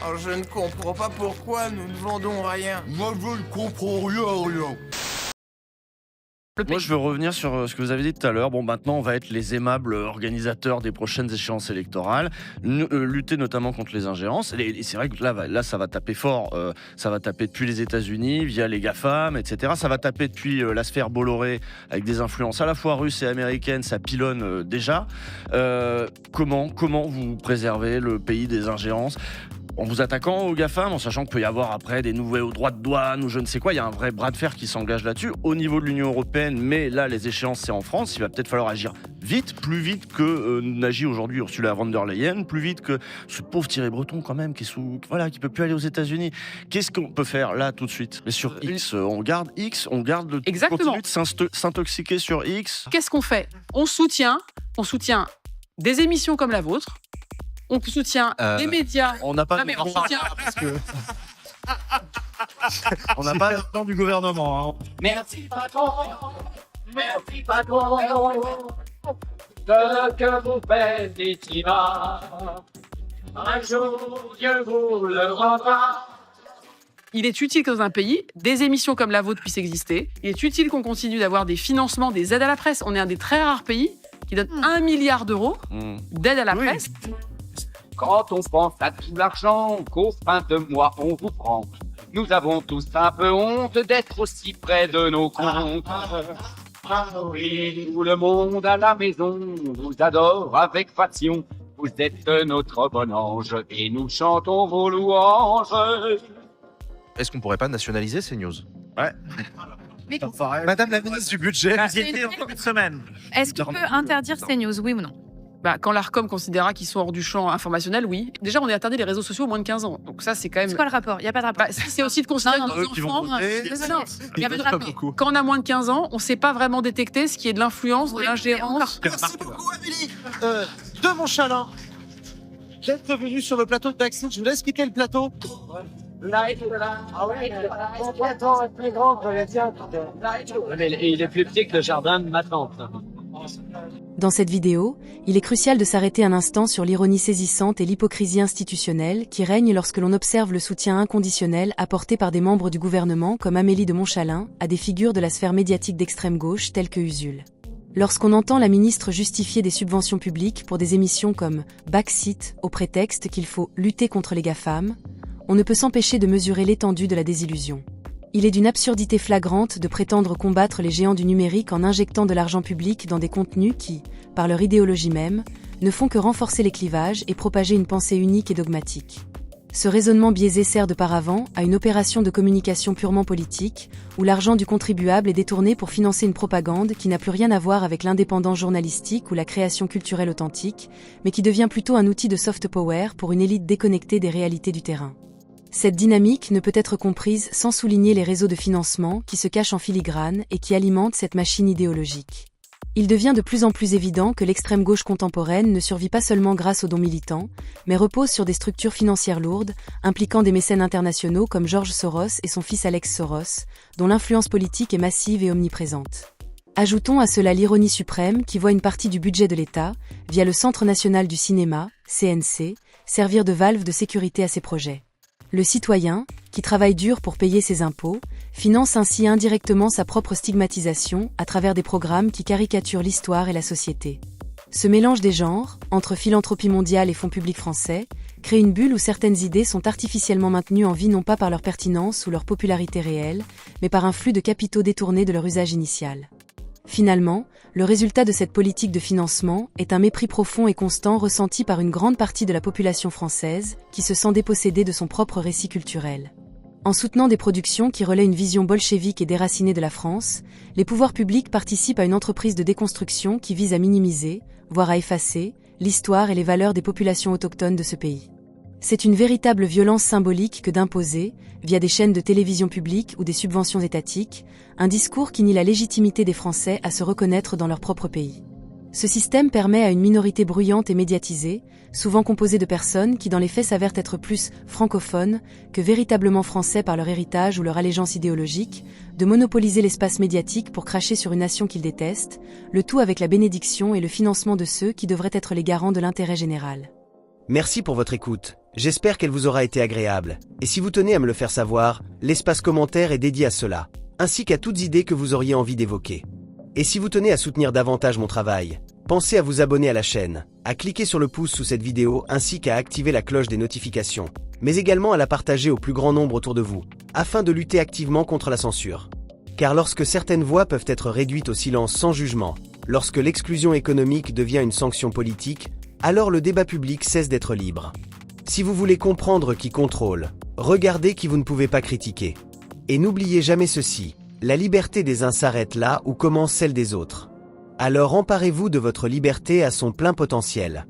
Oh, je ne comprends pas pourquoi nous ne vendons rien. Moi, je ne comprends rien. Moi, je veux revenir sur ce que vous avez dit tout à l'heure. Bon, maintenant, on va être les aimables organisateurs des prochaines échéances électorales, lutter notamment contre les ingérences. Et c'est vrai que là, ça va taper fort. Ça va taper depuis les États-Unis, via les GAFAM, etc. Ça va taper depuis la sphère Bolloré, avec des influences à la fois russes et américaines. Ça pilonne déjà. Comment vous préservez le pays des ingérences ? En vous attaquant aux GAFAM, en sachant qu'il peut y avoir après des nouveaux droits de douane ou je ne sais quoi, il y a un vrai bras de fer qui s'engage là-dessus au niveau de l'Union européenne, mais là les échéances c'est en France, il va peut-être falloir agir vite, plus vite que n'agit aujourd'hui Ursula von der Leyen, plus vite que ce pauvre Thierry Breton quand même qui peut plus aller aux États-Unis. Qu'est-ce qu'on peut faire là tout de suite ? Mais sur X, on garde continue de s'intoxiquer sur X. Qu'est-ce qu'on fait ? On soutient des émissions comme la vôtre. On soutient des médias. On n'a pas on soutient. Parce que... on n'a pas l'argent du gouvernement. Hein. Merci patron, ce que vous faites ici bas. Un jour, Dieu vous le rendra. Il est utile que dans un pays, des émissions comme la vôtre puissent exister. Il est utile qu'on continue d'avoir des financements, des aides à la presse. On est un des très rares pays qui donne 1 milliard d'euros d'aide à la presse. Quand on pense à tout l'argent qu'au fin de mois on vous prend, nous avons tous un peu honte d'être aussi près de nos comptes. Ah oui, tout le monde à la maison vous adore avec passion. Vous êtes notre bon ange et nous chantons vos louanges. Est-ce qu'on pourrait pas nationaliser CNews ? Ouais. Mais Madame la ministre du budget. Vous y étiez encore une semaine. Est-ce qu'on peut interdire CNews, oui ou non ? Quand l'ARCOM considérera qu'ils sont hors du champ informationnel, oui. Déjà, on est interdit les réseaux sociaux aux moins de 15 ans. Donc ça, c'est quand même... C'est quoi le rapport ? Il n'y a pas de rapport. C'est aussi de considérer que nos enfants... Non, il n'y a pas de rapport. Quand on a moins de 15 ans, on ne sait pas vraiment détecter ce qui est de l'influence, de l'ingérence. Merci beaucoup, Amélie. De Montchalin. D'être venu sur le plateau de Maxime, je vous laisse quitter le plateau. Il est plus petit que le jardin de ma tante. Dans cette vidéo, il est crucial de s'arrêter un instant sur l'ironie saisissante et l'hypocrisie institutionnelle qui règne lorsque l'on observe le soutien inconditionnel apporté par des membres du gouvernement comme Amélie de Montchalin à des figures de la sphère médiatique d'extrême gauche telles que Usul. Lorsqu'on entend la ministre justifier des subventions publiques pour des émissions comme Backseat au prétexte qu'il faut lutter contre les GAFAM, on ne peut s'empêcher de mesurer l'étendue de la désillusion. Il est d'une absurdité flagrante de prétendre combattre les géants du numérique en injectant de l'argent public dans des contenus qui, par leur idéologie même, ne font que renforcer les clivages et propager une pensée unique et dogmatique. Ce raisonnement biaisé sert de paravent à une opération de communication purement politique, où l'argent du contribuable est détourné pour financer une propagande qui n'a plus rien à voir avec l'indépendance journalistique ou la création culturelle authentique, mais qui devient plutôt un outil de soft power pour une élite déconnectée des réalités du terrain. Cette dynamique ne peut être comprise sans souligner les réseaux de financement qui se cachent en filigrane et qui alimentent cette machine idéologique. Il devient de plus en plus évident que l'extrême gauche contemporaine ne survit pas seulement grâce aux dons militants, mais repose sur des structures financières lourdes, impliquant des mécènes internationaux comme George Soros et son fils Alex Soros, dont l'influence politique est massive et omniprésente. Ajoutons à cela l'ironie suprême qui voit une partie du budget de l'État, via le Centre national du cinéma, CNC, servir de valve de sécurité à ces projets. Le citoyen, qui travaille dur pour payer ses impôts, finance ainsi indirectement sa propre stigmatisation à travers des programmes qui caricaturent l'histoire et la société. Ce mélange des genres, entre philanthropie mondiale et fonds publics français, crée une bulle où certaines idées sont artificiellement maintenues en vie non pas par leur pertinence ou leur popularité réelle, mais par un flux de capitaux détournés de leur usage initial. Finalement, le résultat de cette politique de financement est un mépris profond et constant ressenti par une grande partie de la population française, qui se sent dépossédée de son propre récit culturel. En soutenant des productions qui relaient une vision bolchevique et déracinée de la France, les pouvoirs publics participent à une entreprise de déconstruction qui vise à minimiser, voire à effacer, l'histoire et les valeurs des populations autochtones de ce pays. C'est une véritable violence symbolique que d'imposer, via des chaînes de télévision publiques ou des subventions étatiques, un discours qui nie la légitimité des Français à se reconnaître dans leur propre pays. Ce système permet à une minorité bruyante et médiatisée, souvent composée de personnes qui dans les faits s'avèrent être plus francophones que véritablement français par leur héritage ou leur allégeance idéologique, de monopoliser l'espace médiatique pour cracher sur une nation qu'ils détestent, le tout avec la bénédiction et le financement de ceux qui devraient être les garants de l'intérêt général. Merci pour votre écoute. J'espère qu'elle vous aura été agréable, et si vous tenez à me le faire savoir, l'espace commentaire est dédié à cela, ainsi qu'à toutes idées que vous auriez envie d'évoquer. Et si vous tenez à soutenir davantage mon travail, pensez à vous abonner à la chaîne, à cliquer sur le pouce sous cette vidéo ainsi qu'à activer la cloche des notifications, mais également à la partager au plus grand nombre autour de vous, afin de lutter activement contre la censure. Car lorsque certaines voix peuvent être réduites au silence sans jugement, lorsque l'exclusion économique devient une sanction politique, alors le débat public cesse d'être libre. Si vous voulez comprendre qui contrôle, regardez qui vous ne pouvez pas critiquer. Et n'oubliez jamais ceci, la liberté des uns s'arrête là où commence celle des autres. Alors emparez-vous de votre liberté à son plein potentiel.